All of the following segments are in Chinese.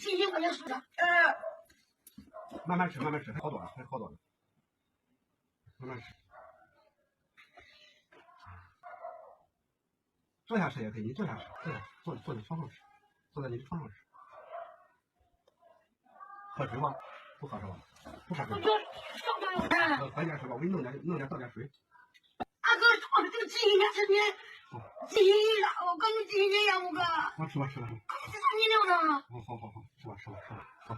今天我就说了，慢慢吃，慢慢吃，还好多了，还好多了，慢慢吃。坐下吃也可以，你坐下吃，坐在床上吃，坐在你的床上吃。喝水吗？不喝是吧？不喝水。我就上班有事。喝点水吧，我给你弄点倒点水。阿哥，我这个鸡年成年，鸡了，我跟你鸡年呀，我哥。我吃吧。这你留着。好，吃吧，好。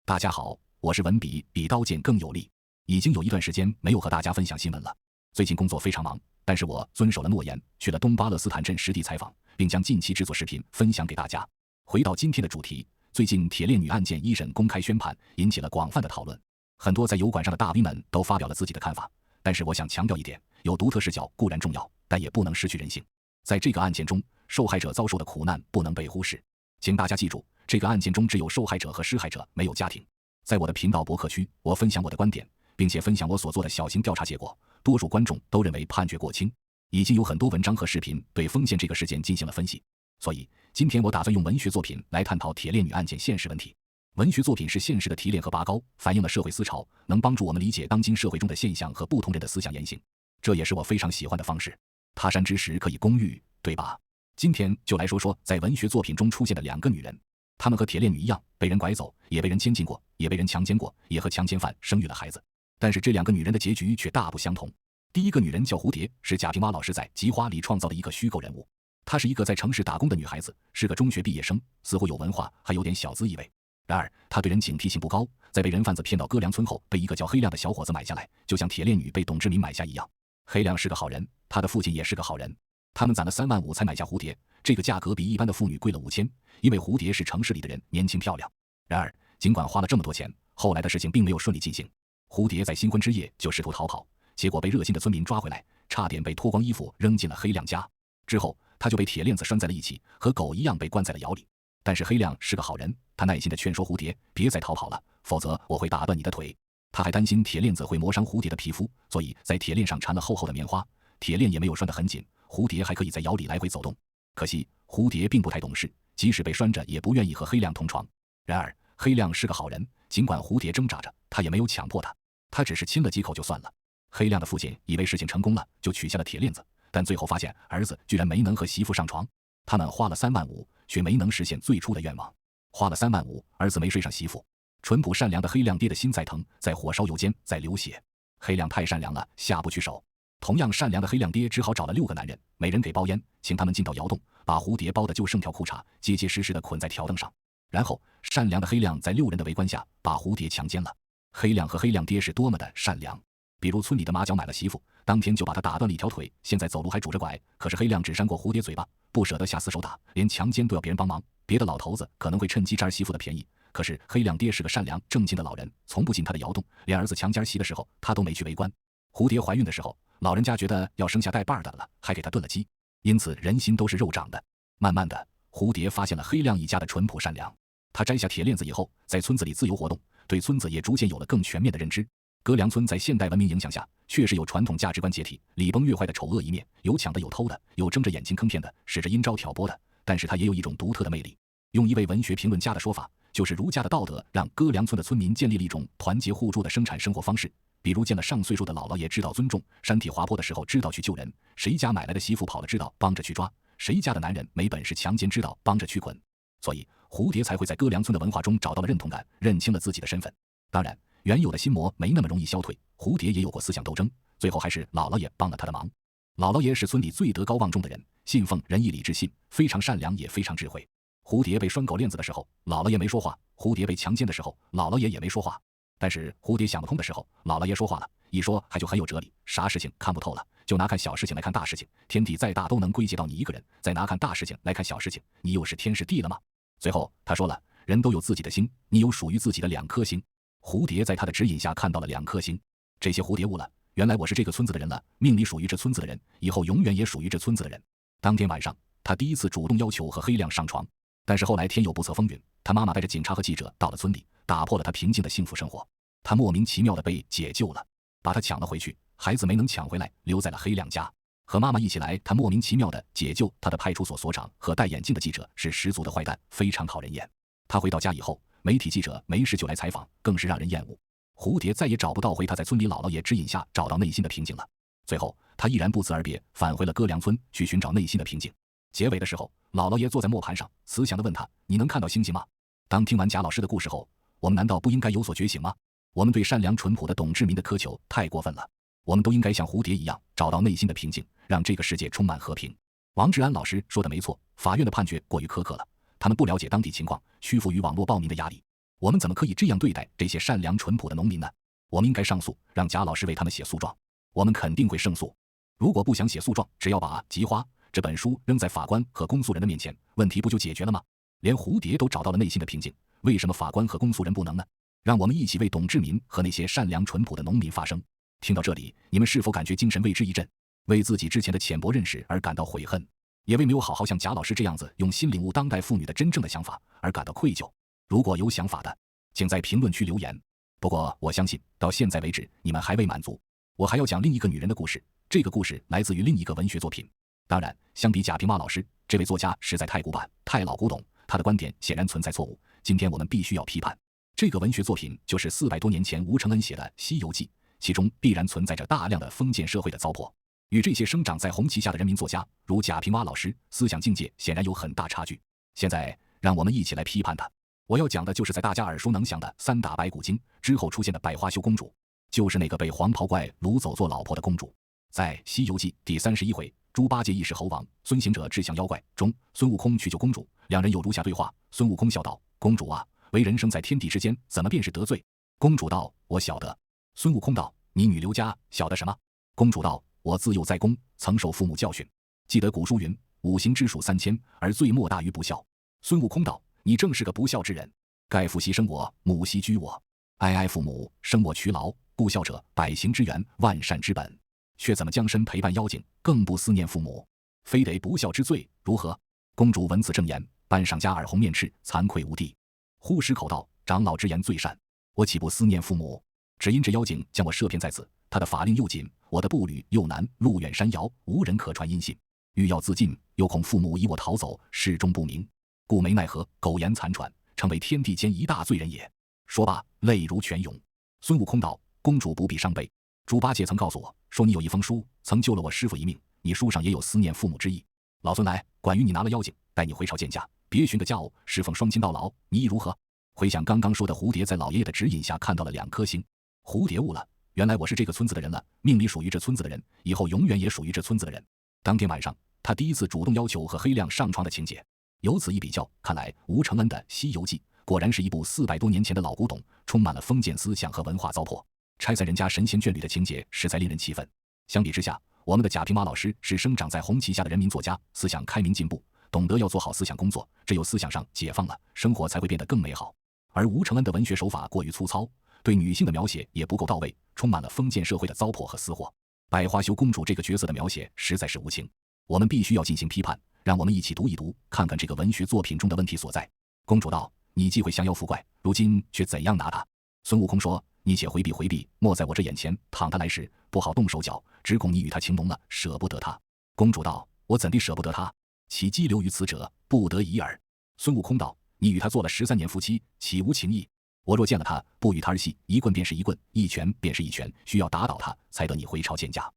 大家好，我是文笔比刀剑更有力。已经有一段时间没有和大家分享新闻了。最近工作非常忙，但是我遵守了诺言，去了东巴勒斯坦镇实地采访，并将近期制作视频分享给大家。回到今天的主题，最近铁链女案件一审公开宣判，引起了广泛的讨论。很多在油管上的大 V 们都发表了自己的看法，但是我想强调一点，有独特视角固然重要，但也不能失去人性。在这个案件中，受害者遭受的苦难不能被忽视。请大家记住，这个案件中只有受害者和施害者，没有家庭。在我的频道博客区，我分享我的观点，并且分享我所做的小型调查结果。多数观众都认为判决过轻，已经有很多文章和视频对丰县这个事件进行了分析。所以今天我打算用文学作品来探讨铁链女案件现实问题。文学作品是现实的提炼和拔高，反映了社会思潮，能帮助我们理解当今社会中的现象和不同人的思想言行，这也是我非常喜欢的方式。他山之石可以攻玉，对吧？今天就来说说在文学作品中出现的两个女人，她们和铁链女一样，被人拐走，也被人监禁过，也被人强奸过，也和强奸犯生育了孩子。但是这两个女人的结局却大不相同。第一个女人叫蝴蝶，是贾平凹老师在《菊花》里创造的一个虚构人物。她是一个在城市打工的女孩子，是个中学毕业生，似乎有文化，还有点小资意味。然而她对人警惕性不高，在被人贩子骗到哥良村后，被一个叫黑亮的小伙子买下来，就像铁链女被董志民买下一样。黑亮是个好人，他的父亲也是个好人。他们攒了3万5才买下蝴蝶，这个价格比一般的妇女贵了5000，因为蝴蝶是城市里的人，年轻漂亮。然而尽管花了这么多钱，后来的事情并没有顺利进行。蝴蝶在新婚之夜就试图逃跑，结果被热心的村民抓回来，差点被脱光衣服扔进了黑亮家。之后他就被铁链子拴在了一起，和狗一样被关在了窑里。但是黑亮是个好人，他耐心地劝说蝴蝶别再逃跑了，否则我会打断你的腿。他还担心铁链子会磨伤蝴蝶的皮肤，所以在铁链上缠了厚厚的棉花，铁链也没有拴得很紧，蝴蝶还可以在窑里来回走动。可惜蝴蝶并不太懂事，即使被拴着也不愿意和黑亮同床。然而黑亮是个好人，尽管蝴蝶挣扎着，他也没有强迫他，他只是亲了几口就算了。黑亮的父亲以为事情成功了，就取下了铁链子，但最后发现儿子居然没能和媳妇上床。他们花了3万5，却没能实现最初的愿望。花了3万5，儿子没睡上媳妇。淳朴善良的黑亮爹的心在疼，在火烧油煎，在流血。黑亮太善良了，下不去手。同样善良的黑亮爹只好找了6个男人，每人给包烟，请他们进到窑洞，把蝴蝶包的就剩条裤衩，结结实实的捆在条凳上。然后善良的黑亮在6人的围观下把蝴蝶强奸了。黑亮和黑亮爹是多么的善良，比如村里的马脚买了媳妇，当天就把他打断了一条腿，现在走路还拄着拐。可是黑亮只扇过蝴蝶嘴巴，不舍得下死手打，连强奸都要别人帮忙。别的老头子可能会趁机占儿媳妇的便宜，可是黑亮爹是个善良正经的老人，从不进他的窑洞，连儿子强奸儿媳的时候他都没去围观。蝴蝶怀孕的时候，老人家觉得要生下带把的了，还给他炖了鸡。因此人心都是肉长的。慢慢的，蝴蝶发现了黑亮一家的淳朴善良。他摘下铁链子以后，在村子里自由活动，对村子也逐渐有了更全面的认知。哥良村在现代文明影响下，确实有传统价值观解体，礼崩乐坏的丑恶一面，有抢的，有偷的，有睁着眼睛坑骗的，使着阴招挑拨的，但是它也有一种独特的魅力。用一位文学评论家的说法，就是儒家的道德让哥良村的村民建立了一种团结互助的生产生活方式。比如见了上岁数的姥姥爷知道尊重，山体滑坡的时候知道去救人，谁家买来的媳妇跑了知道帮着去抓，谁家的男人没本事强奸知道帮着去捆。所以蝴蝶才会在哥良村的文化中找到了认同感，认清了自己的身份。当然原有的心魔没那么容易消退，蝴蝶也有过思想斗争，最后还是姥姥爷帮了他的忙。姥姥爷是村里最德高望重的人，信奉仁义礼智信，非常善良也非常智慧。蝴蝶被拴狗链子的时候，姥姥爷没说话；蝴蝶被强奸的时候，姥姥爷也没说话。但是蝴蝶想不通的时候，姥姥爷说话了，一说还就很有哲理。啥事情看不透了，就拿看小事情来看大事情，天地再大都能归结到你一个人，再拿看大事情来看小事情，你又是天是地了吗？最后他说了，人都有自己的星，你有属于自己的2颗星。蝴蝶在他的指引下看到了2颗星，这些蝴蝶悟了，原来我是这个村子的人了，命里属于这村子的人，以后永远也属于这村子的人。当天晚上他第一次主动要求和黑亮上床，但是后来天有不测风云，他妈妈带着警察和记者到了村里，打破了他平静的幸福生活。他莫名其妙的被解救了，把他抢了回去，孩子没能抢回来，留在了黑亮家。和妈妈一起来，他莫名其妙的解救他的派出所所长和戴眼镜的记者是十足的坏蛋，非常讨人厌。他回到家以后，媒体记者没事就来采访，更是让人厌恶。蝴蝶再也找不到回他在村里姥姥爷指引下找到内心的平静了。最后，他毅然不辞而别，返回了歌良村去寻找内心的平静。结尾的时候，姥姥爷坐在磨盘上，慈祥地问他：“你能看到星星吗？”当听完贾老师的故事后，我们难道不应该有所觉醒吗？我们对善良淳朴的董志民的苛求太过分了。我们都应该像蝴蝶一样，找到内心的平静，让这个世界充满和平。王志安老师说的没错，法院的判决过于苛刻了，他们不了解当地情况，屈服于网络暴民的压力。我们怎么可以这样对待这些善良淳朴的农民呢？我们应该上诉，让贾老师为他们写诉状。我们肯定会胜诉。如果不想写诉状，只要把《菊花》这本书扔在法官和公诉人的面前，问题不就解决了吗？连蝴蝶都找到了内心的平静，为什么法官和公诉人不能呢？让我们一起为董志民和那些善良淳朴的农民发声。听到这里，你们是否感觉精神为之一振，为自己之前的浅薄认识而感到悔恨，也为没有好好像贾老师这样子用心领悟当代妇女的真正的想法而感到愧疚？如果有想法的，请在评论区留言。不过我相信到现在为止你们还未满足，我还要讲另一个女人的故事。这个故事来自于另一个文学作品。当然，相比贾平凹老师，这位作家实在太古板，太老古董，他的观点显然存在错误。今天我们必须要批判。这个文学作品就是400多年前吴承恩写的《西游记》，其中必然存在着大量的封建社会的糟粕，与这些生长在红旗下的人民作家如贾平凹老师思想境界显然有很大差距。现在让我们一起来批判他。我要讲的就是在大家耳熟能详的三打白骨精之后出现的百花羞公主，就是那个被黄袍怪掳走做老婆的公主。在《西游记》第31回猪八戒义释猴王，孙行者志降妖怪中，孙悟空去救公主，两人有如下对话。孙悟空笑道：“公主啊，为人生在天地之间，怎么便是得罪？”公主道：“我晓得。”孙悟空道：“你女流家晓得什么？”公主道：“我自幼在宫，曾受父母教训，记得古书云：五行之数3000，而罪莫大于不孝。”孙悟空道：“你正是个不孝之人。盖父牺牲我，母牺居我，哀哀父母，生我劬劳，不孝者，百行之源，万善之本，却怎么将身陪伴妖精，更不思念父母，非得不孝之罪，如何？”公主闻此正言，半晌家耳红面赤，惭愧无地，忽失口道：“长老之言最善，我岂不思念父母？只因这妖精将我设骗在此，他的法令又紧，我的步履又难，路远山遥，无人可传音信，欲要自尽，又恐父母以我逃走，始终不明，故没奈何，苟延残喘，成为天地间一大罪人也。”说罢，泪如泉涌。孙悟空道：“公主不必伤悲，猪八戒曾告诉我说，你有一封书，曾救了我师父一命，你书上也有思念父母之意。老孙来，管于你拿了妖精，带你回朝见驾，别寻个佳偶，侍奉双亲到老，你意如何？”回想刚刚说的，蝴蝶在老爷爷的指引下看到了2颗星。蝴蝶悟了，原来我是这个村子的人了，命里属于这村子的人，以后永远也属于这村子的人。当天晚上，他第一次主动要求和黑亮上床的情节。由此一比较，看来吴承恩的《西游记》果然是一部400多年前的老古董，充满了封建思想和文化糟粕，拆散人家神仙眷侣的情节实在令人气愤。相比之下，我们的贾平凹老师是生长在红旗下的人民作家，思想开明进步，懂得要做好思想工作，只有思想上解放了，生活才会变得更美好。而吴承恩的文学手法过于粗糙，对女性的描写也不够到位，充满了封建社会的糟粕和私货。百花羞公主这个角色的描写实在是无情，我们必须要进行批判。让我们一起读一读，看看这个文学作品中的问题所在。公主道：“你既会降妖伏怪，如今却怎样拿他？”孙悟空说：“你且回避回避，莫在我这眼前，倘他来时，不好动手脚，只恐你与他情浓了，舍不得他。”公主道：“我怎地舍不得他？其羁留于此者，不得已耳。”孙悟空道：“你与他做了13年夫妻，岂无情义？我若见了他，不与他儿戏，一棍便是一棍，一拳便是一拳，需要打倒他，才得你回朝见驾。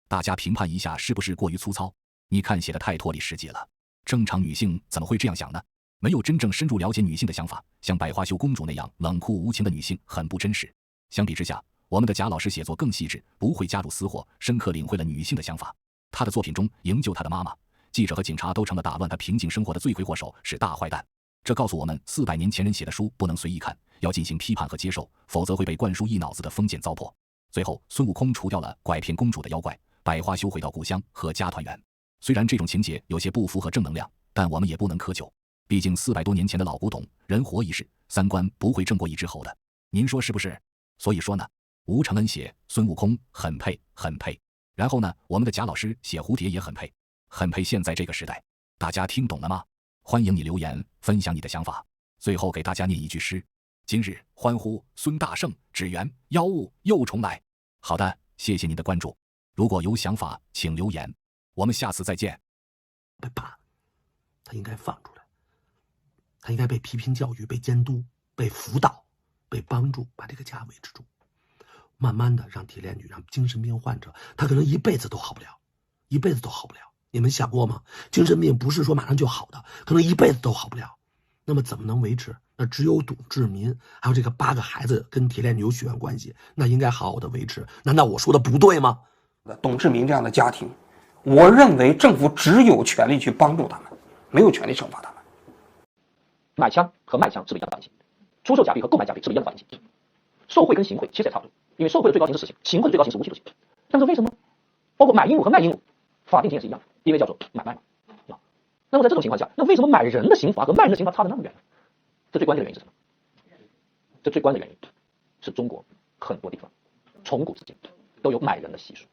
大家评判一下，是不是过于粗糙？你看写的太脱离实际了。正常女性怎么会这样想呢？没有真正深入了解女性的想法，像百花羞公主那样冷酷无情的女性很不真实。相比之下，我们的贾老师写作更细致，不会加入私货，深刻领会了女性的想法。他的作品中，营救他的妈妈、记者和警察都成了打乱他平静生活的罪魁祸首，是大坏蛋。这告诉我们，400年前人写的书不能随意看，要进行批判和接受，否则会被灌输一脑子的封建糟粕。最后，孙悟空除掉了拐骗公主的妖怪，百花羞回到故乡，阖家团圆。虽然这种情节有些不符合正能量，但我们也不能苛求，毕竟400多年前的老古董，人活一世，三观不会正过一只猴的。您说是不是？所以说呢，吴承恩写孙悟空很配，很配。然后呢，我们的贾老师写蝴蝶也很配，很配现在这个时代。大家听懂了吗？欢迎你留言分享你的想法。最后给大家念一句诗：今日欢呼孙大圣，只缘妖物又重来。好的，谢谢您的关注。如果有想法，请留言。我们下次再见。被打，他应该放出来。他应该被批评教育、被监督、被辅导、被帮助，把这个家维持住。慢慢的让铁链女，让精神病患者，他可能一辈子都好不了，一辈子都好不了。你们想过吗？精神病不是说马上就好的，可能一辈子都好不了。那么怎么能维持？那只有董志民还有这个8个孩子跟铁链女有血缘关系，那应该好好的维持。难道我说的不对吗？董志民这样的家庭，我认为政府只有权利去帮助他们，没有权利惩罚他们。买枪和卖枪是不是一样的法定刑？出售假币和购买假币是不是一样的法定刑？受贿跟行贿其实也差不多，因为受贿的最高刑是死刑，行贿的最高刑是无期徒刑。但是为什么包括买鹦鹉和卖鹦鹉法定刑也是一样的，因为叫做买卖嘛。那么在这种情况下，那为什么买人的刑罚和卖人的刑罚差得那么远呢？这最关键的原因是什么？这最关键的原因是中国很多地方从古至今都有买人的习俗。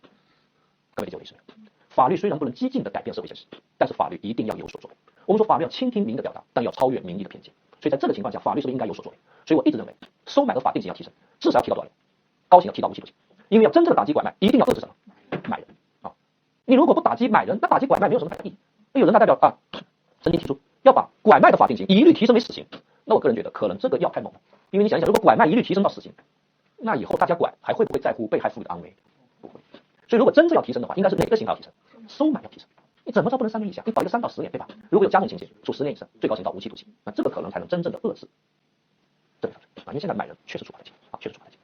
各位理解我的意思没有？法律虽然不能激进的改变社会现实，但是法律一定要有所作为。我们说法律要倾听民意的表达，但要超越民意的偏见。所以在这个情况下，法律是不是应该有所作为？所以我一直认为，收买和法定刑要提升，至少要提到多少年？高刑要提到无期徒刑，因为要真正的打击拐卖，一定要遏制什么？买人啊！你如果不打击买人，那打击拐卖没有什么太大意义。那有人他代表曾经提出要把拐卖的法定刑一律提升为死刑，那我个人觉得可能这个要太猛了。因为你想一想，如果拐卖一律提升到死刑，那以后大家拐还会不会在乎被害妇女的安危？不会。所以如果真正要提升的话，应该是哪个刑罚要提升？收买要提升。你怎么着不能3年以下？你保一个3到10年，对吧？如果有加重情节，处10年以上，最高刑到无期徒刑。那这个可能才能真正的遏制这类犯罪啊！因为现在买人确实处罚得轻啊，确实处罚得轻。